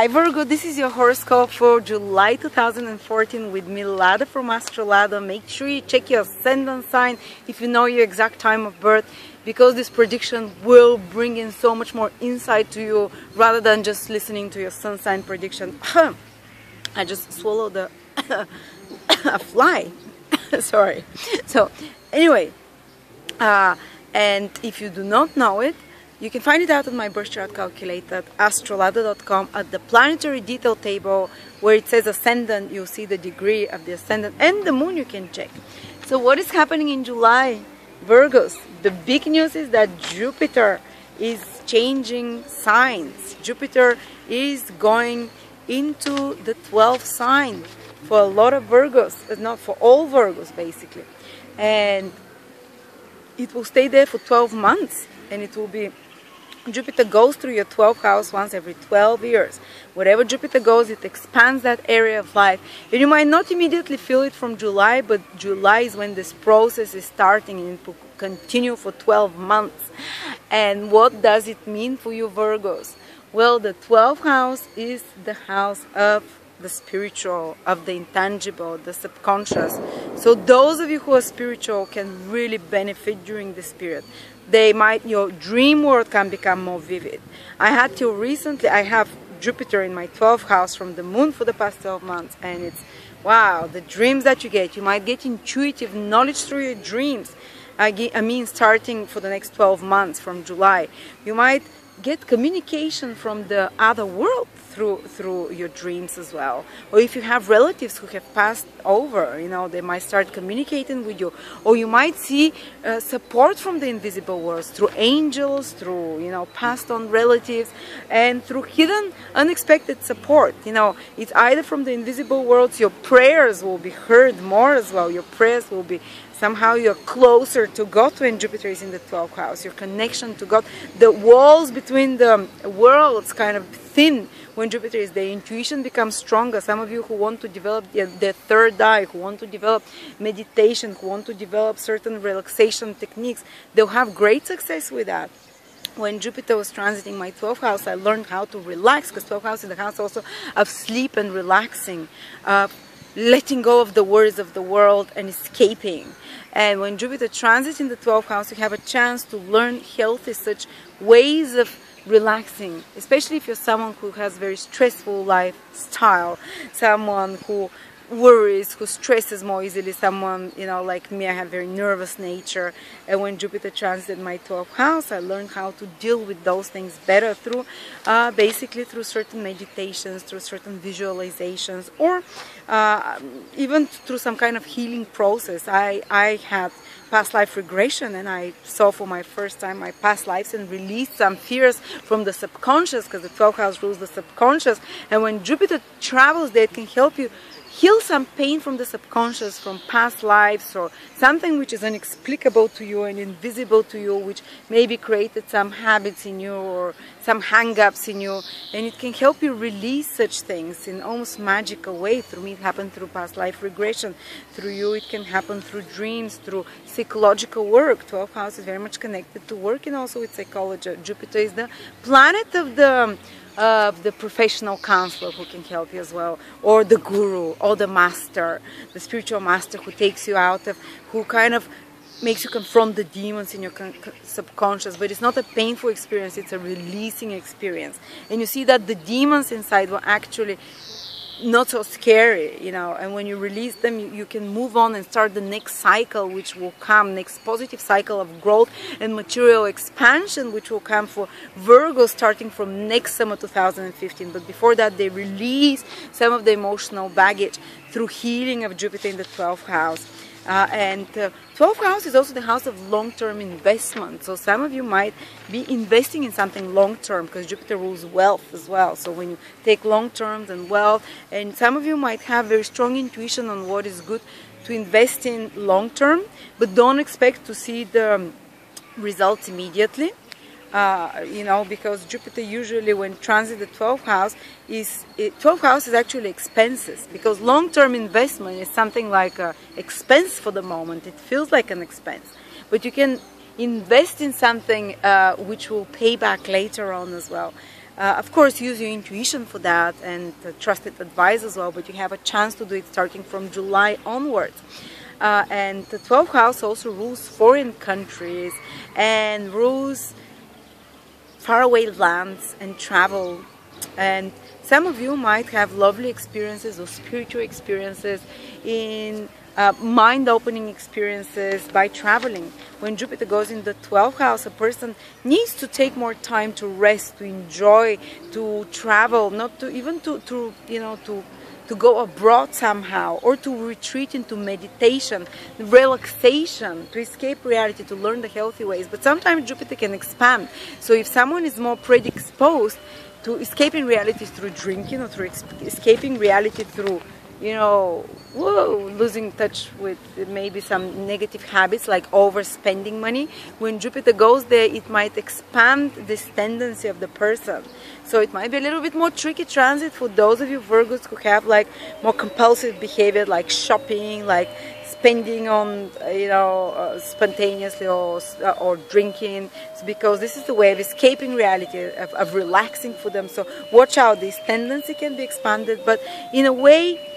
Hi Virgo, this is your horoscope for July 2014 with me, Lada from Astrolada. Make sure you check your ascendant sign if you know your exact time of birth, because this prediction will bring in so much more insight to you rather than just listening to your sun sign prediction. I just swallowed a fly. Sorry. So anyway, and if you do not know it, you can find it out on my birth chart calculator at astrolada.com at the planetary detail table where it says ascendant. You'll see the degree of the ascendant and the moon you can check. So what is happening in July, Virgos? The big news is that Jupiter is changing signs. Jupiter is going into the 12th sign for a lot of Virgos, not for all Virgos basically. And it will stay there for 12 months and it will be Jupiter goes through your 12th house once every 12 years. Wherever Jupiter goes, it expands that area of life. And you might not immediately feel it from July, but July is when this process is starting and it will continue for 12 months. And what does it mean for you Virgos? Well, the 12th house is the house of the spiritual, of the intangible, the subconscious. So those of you who are spiritual can really benefit during this period. Your dream world can become more vivid. I have Jupiter in my 12th house from the moon for the past 12 months, and it's wow, the dreams that you might get intuitive knowledge through your dreams. I mean starting for the next 12 months from July. You might get communication from the other world through your dreams as well. Or if you have relatives who have passed over, they might start communicating with you. Or you might see support from the invisible worlds through angels, through passed on relatives, and through hidden unexpected support. It's either from the invisible worlds, your prayers will be heard more as well. Your prayers will be somehow you're closer to God when Jupiter is in the 12th house. Your connection to God, the walls between the worlds kind of thin when Jupiter is there. Intuition becomes stronger. Some of you who want to develop their third eye, who want to develop meditation, who want to develop certain relaxation techniques, they'll have great success with that. When Jupiter was transiting my 12th house, I learned how to relax, because 12th house is the house also of sleep and relaxing, letting go of the worries of the world and escaping. And when Jupiter transits in the 12th house, you have a chance to learn healthy such ways of relaxing, especially if you're someone who has very stressful lifestyle, someone who worries, who stresses more easily, someone like me. I have very nervous nature, and when Jupiter transited my 12th house, I learned how to deal with those things better through basically through certain meditations, through certain visualizations, or even through some kind of healing process. I had past life regression, and I saw for my first time my past lives and released some fears from the subconscious, because the 12th house rules the subconscious. And when Jupiter travels there, it can help you heal some pain from the subconscious, from past lives, or something which is inexplicable to you and invisible to you, which maybe created some habits in you or some hang-ups in you, and it can help you release such things in almost magical way. Through me it happened through past life regression. Through you it can happen through dreams, through psychological work. 12th house is very much connected to work and also with psychology. Jupiter is the planet of the professional counselor who can help you as well, or the guru, or the master, the spiritual master who takes you out of, who kind of makes you confront the demons in your subconscious. But it's not a painful experience, it's a releasing experience. And you see that the demons inside were actually not so scary, and when you release them, you can move on and start the next cycle which will come, next positive cycle of growth and material expansion, which will come for Virgo starting from next summer 2015. But before that, they release some of the emotional baggage through healing of Jupiter in the 12th house. And 12th house is also the house of long-term investment. So some of you might be investing in something long-term, because Jupiter rules wealth as well. So when you take long-term and wealth, and some of you might have very strong intuition on what is good to invest in long-term, but don't expect to see the results immediately. Because Jupiter usually when transit the 12th house 12th house is actually expenses, because long-term investment is something like an expense for the moment. It feels like an expense, but you can invest in something which will pay back later on as well. Of course, use your intuition for that and trusted advice as well, but you have a chance to do it starting from July onwards. And the 12th house also rules foreign countries and rules faraway lands and travel. And some of you might have lovely experiences or spiritual experiences in mind-opening experiences by traveling. When Jupiter goes in the 12th house, a person needs to take more time to rest, to enjoy, to travel, not to even to go abroad somehow, or to retreat into meditation, relaxation, to escape reality, to learn the healthy ways. But sometimes Jupiter can expand. So if someone is more predisposed to escaping reality through drinking, or through escaping reality through, losing touch with maybe some negative habits like overspending money, when Jupiter goes there, it might expand this tendency of the person. So it might be a little bit more tricky transit for those of you Virgos who have like more compulsive behavior, like shopping, like spending on, spontaneously, or drinking. It's because this is the way of escaping reality, of relaxing for them. So watch out, this tendency can be expanded, but in a way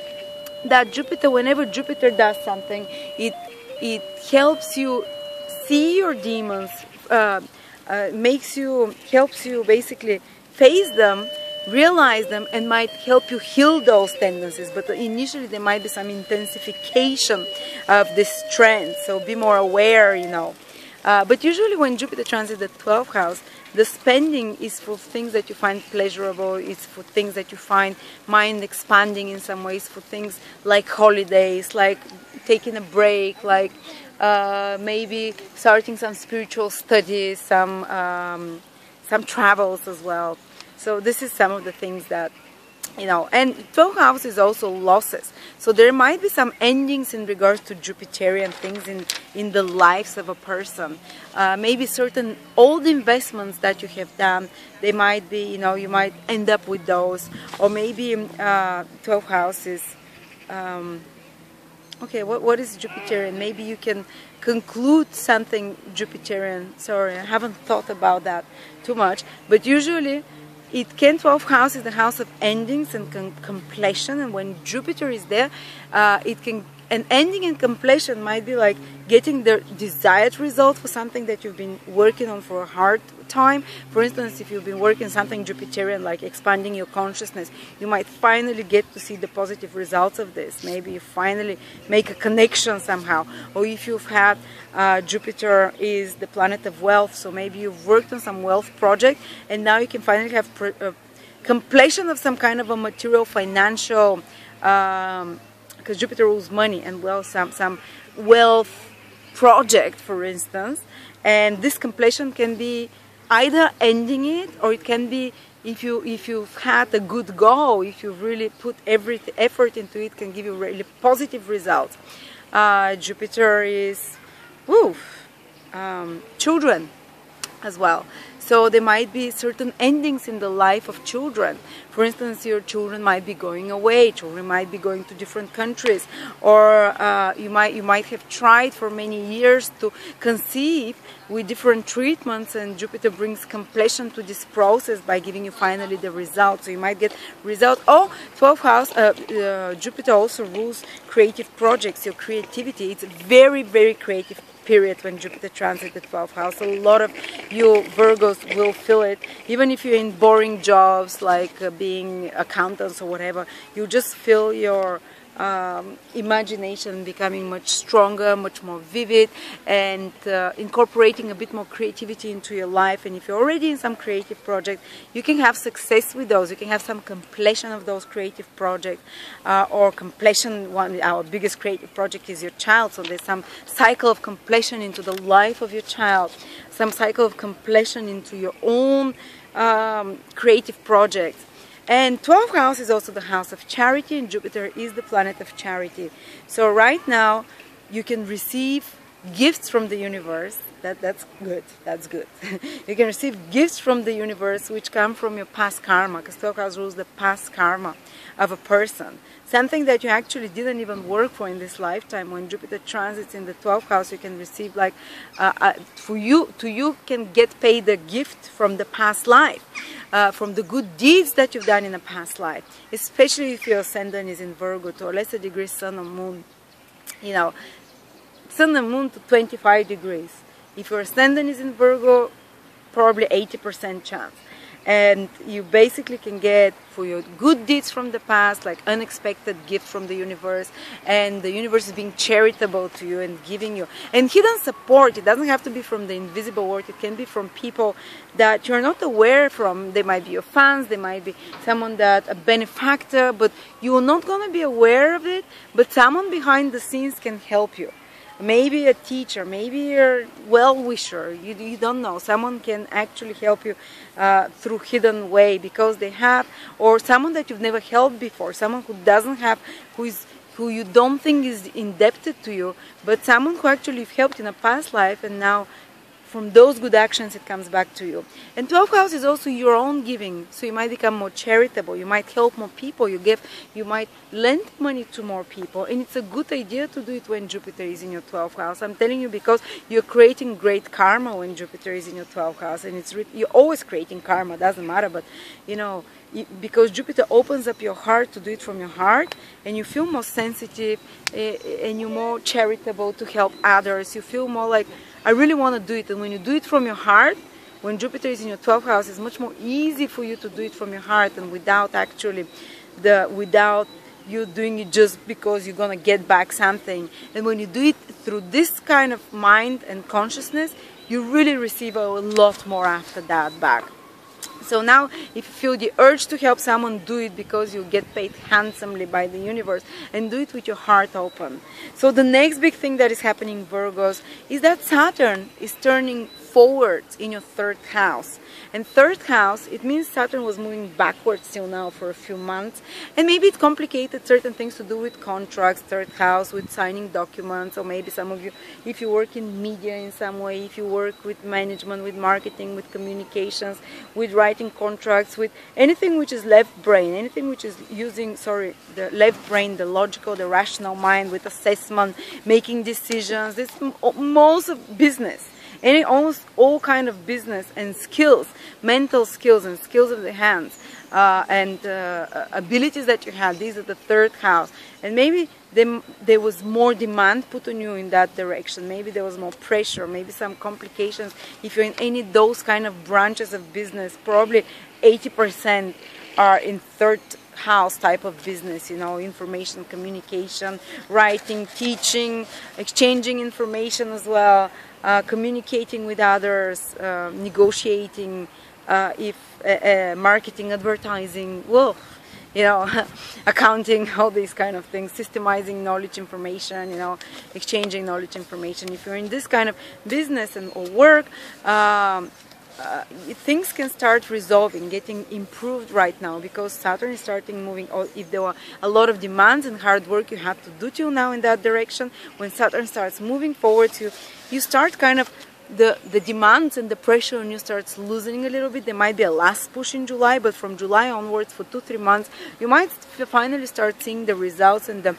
that Jupiter, whenever Jupiter does something, it helps you see your demons, helps you basically face them, realize them, and might help you heal those tendencies. But initially there might be some intensification of this trend, so be more aware, But usually when Jupiter transits the 12th house, the spending is for things that you find pleasurable, it's for things that you find mind expanding in some ways, for things like holidays, like taking a break, like maybe starting some spiritual studies, some travels as well. So this is some of the things that, and 12th house is also losses. So there might be some endings in regards to Jupiterian things in the lives of a person. Maybe certain old investments that you have done, they might be, you might end up with those. Or maybe 12th house is, okay, what is Jupiterian? Maybe you can conclude something Jupiterian. Sorry, I haven't thought about that too much. But usually, 12th house is the house of endings and completion, and when Jupiter is there, an ending and completion might be like getting the desired result for something that you've been working on for a hard time. For instance, if you've been working something Jupiterian, like expanding your consciousness, you might finally get to see the positive results of this. Maybe you finally make a connection somehow. Or if you've had Jupiter is the planet of wealth, so maybe you've worked on some wealth project and now you can finally have completion of some kind of a material, financial, because Jupiter rules money and wealth, some wealth project, for instance. And this completion can be either ending it, or it can be, if you've had a good go, if you really put every effort into it, can give you really positive results. Jupiter is children as well. So there might be certain endings in the life of children. For instance, your children might be going away, children might be going to different countries, or you might have tried for many years to conceive with different treatments, and Jupiter brings completion to this process by giving you finally the result. So you might get result. 12th house, Jupiter also rules creative projects, your creativity. It's a very, very creative period when Jupiter transits the 12th house. A lot of you Virgos will feel it, even if you're in boring jobs like being accountants or whatever. You just feel your imagination becoming much stronger, much more vivid, and incorporating a bit more creativity into your life. And if you're already in some creative project, you can have success with those. You can have some completion of those creative projects, or completion. Our biggest creative project is your child, so there's some cycle of completion into the life of your child, some cycle of completion into your own creative projects. And 12th house is also the house of charity, and Jupiter is the planet of charity. So right now you can receive gifts from the universe. That's good. That's good. You can receive gifts from the universe which come from your past karma, because 12th house rules the past karma of a person. Something that you actually didn't even work for in this lifetime. When Jupiter transits in the 12th house, you can receive, like, you can get paid a gift from the past life. from the good deeds that you've done in a past life, especially if your ascendant is in Virgo, to a lesser degree Sun or Moon. You know, Sun and Moon to 25 degrees. If your ascendant is in Virgo, probably 80% chance. And you basically can get for your good deeds from the past, like unexpected gift from the universe, and the universe is being charitable to you and giving you. And hidden support, it doesn't have to be from the invisible world, it can be from people that you're not aware from. They might be your fans, they might be someone that, a benefactor, but you're not going to be aware of it, but someone behind the scenes can help you. Maybe a teacher, maybe a well-wisher, you don't know. Someone can actually help you through hidden way because they have, or someone that you've never helped before, someone who doesn't have, who you don't think is indebted to you, but someone who actually helped in a past life, and now from those good actions it comes back to you. And 12th house is also your own giving, so you might become more charitable, you might help more people, you might lend money to more people, and it's a good idea to do it when Jupiter is in your 12th house. I'm telling you, because you're creating great karma when Jupiter is in your 12th house, and you're always creating karma, doesn't matter, but you know, because Jupiter opens up your heart to do it from your heart, and you feel more sensitive, and you're more charitable to help others, you feel more like, I really want to do it. And when you do it from your heart, when Jupiter is in your 12th house, it's much more easy for you to do it from your heart, and without you doing it just because you're going to get back something. And when you do it through this kind of mind and consciousness, you really receive a lot more after that back. So now, if you feel the urge to help someone, do it because you get paid handsomely by the universe, and do it with your heart open. So the next big thing that is happening, Virgos, is that Saturn is turning forwards in your 3rd house. And 3rd house, it means Saturn was moving backwards till now for a few months, and maybe it complicated certain things to do with contracts, 3rd house, with signing documents, or maybe some of you, if you work in media in some way, if you work with management, with marketing, with communications, with writing contracts, with anything which is left brain, anything which is using, the left brain, the logical, the rational mind, with assessment, making decisions. This most of business. Almost all kind of business and skills, mental skills and skills of the hands, and abilities that you had. These are the 3rd house, and maybe there was more demand put on you in that direction. Maybe there was more pressure, maybe some complications. If you're in any of those kind of branches of business, probably 80% are in 3rd house type of business, you know, information, communication, writing, teaching, exchanging information as well, communicating with others, negotiating, marketing, advertising, well, you know, accounting, all these kind of things, systemizing knowledge information, you know, exchanging knowledge information. If you're in this kind of business or work, things can start resolving, getting improved right now, because Saturn is starting moving. If there were a lot of demands and hard work you had to do till now in that direction, when Saturn starts moving forward, you start kind of the demands and the pressure on you starts loosening a little bit. There might be a last push in July, but from July onwards for 2-3 months, you might finally start seeing the results and the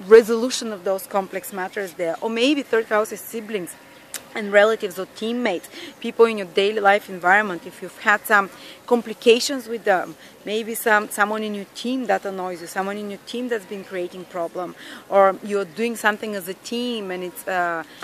resolution of those complex matters there. Or maybe 3rd house is siblings and relatives or teammates, people in your daily life environment. If you've had some complications with them, maybe someone in your team that annoys you, someone in your team that's been creating problem, or you're doing something as a team, and it's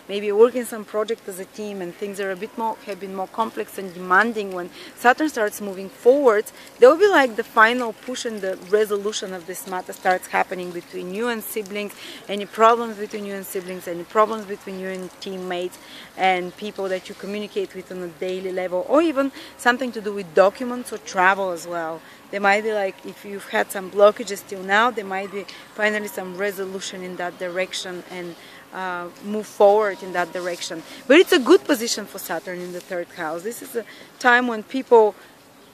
maybe you're working some project as a team, and things are have been more complex and demanding. When Saturn starts moving forwards, there will be like the final push and the resolution of this matter starts happening between you and siblings. Any problems between you and siblings, any problems between you and teammates and people that you communicate with on a daily level, or even something to do with documents or travel as well. There might be, like, if you've had some blockages till now, there might be finally some resolution in that direction, and move forward in that direction. But it's a good position for Saturn in the 3rd house. This is a time when people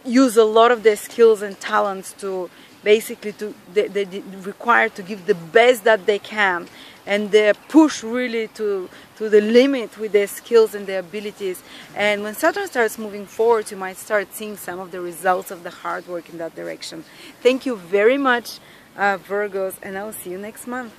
use a lot of their skills and talents to basically they require to give the best that they can, and they push really to the limit with their skills and their abilities. And when Saturn starts moving forward, you might start seeing some of the results of the hard work in that direction. Thank you very much, Virgos, and I'll see you next month.